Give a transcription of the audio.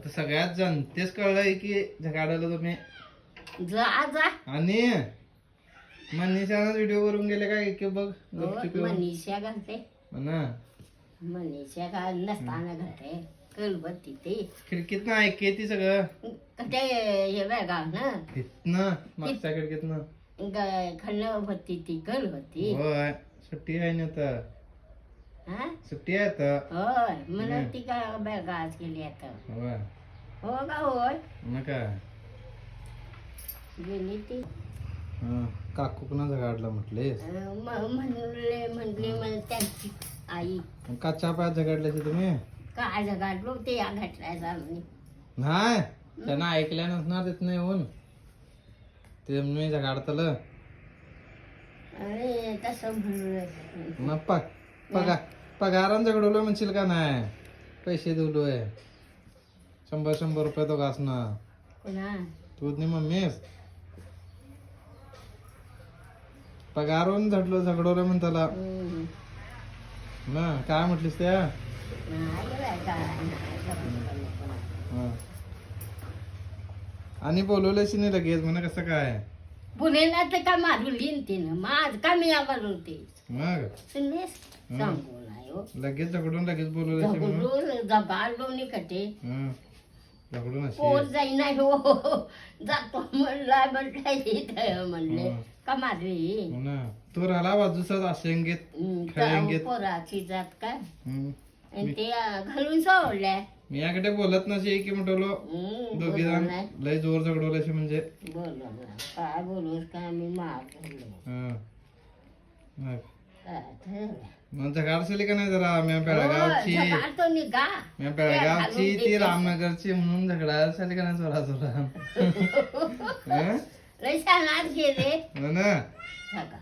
आता सगळ्यात जनतेच कळलंय की झगाडाला तुम्ही जा जा आणि मनीषानं व्हिडिओ करून गेले काय की बघ हो, गपचूप येऊन. मनीषा घालते ना मनीषा घाल नसताना घालते कळबत्ती ते खिडकीत ना ऐके ती सगळं ते हे बघा ना तिथनं मागच्या खिडकीतनं खाल्लं होती ती कळ होती होय सुट्टी आहे ना आता हा सुट्टी आहे आता होय मला ती का बेळगाव गेली आता होय हो का होय नका गेली ती काकू कुणा झगाडला म्हटले म्हणले मला त्यांची आई का चहा पायात झगाडल्याचे तुम्ही काय जगाडलो ते या घातलाय जाऊन नाही त्यांना ऐकल्या नसणार तिथनं येऊन ते मी झगाडतल अरे तसं म्हणलं मग पगारान झगडवलोय म्हणशील का नाही पैसे दिलोय 100 रुपये तो घास ना पुन्हा तू नाही मम्मीस पगारून झगडवलं म्हण त्याला ना काय म्हटलीस त्या हा. आणि बोलवल्याश नाही लगेच म्हणा कसं काय पुण्याला तर का मारली तिनं माझ का मी आवडते मग सांगू नाही हो लगेच झगडून लगेच बोलवल्याशी म्हणून झगडून जबाडलो नाही कटे झगडून पोर अशी जाईना हो जातो म्हणलं म्हणले का मारली हो ना तू राहिला बाजूचाच अशंगीत खळंगीत पोराची जात काय हम्म. आणि ते घालून सोडल्या मी याकडे बोलत नसे की म्हटलो दोघी जण लय जोर झगडवल्याशी म्हणजे बोललो काय बोलूस का मी मारलो हा. मग काय ठरलं? मग झगाडशील का नाही जरा मी बेळगावची हो, झगाडतो नि गा मी बेळगावची ती रामनगरची म्हणून झगडायला का नाही जोरा जोरा लय छान गेले हो ना झगा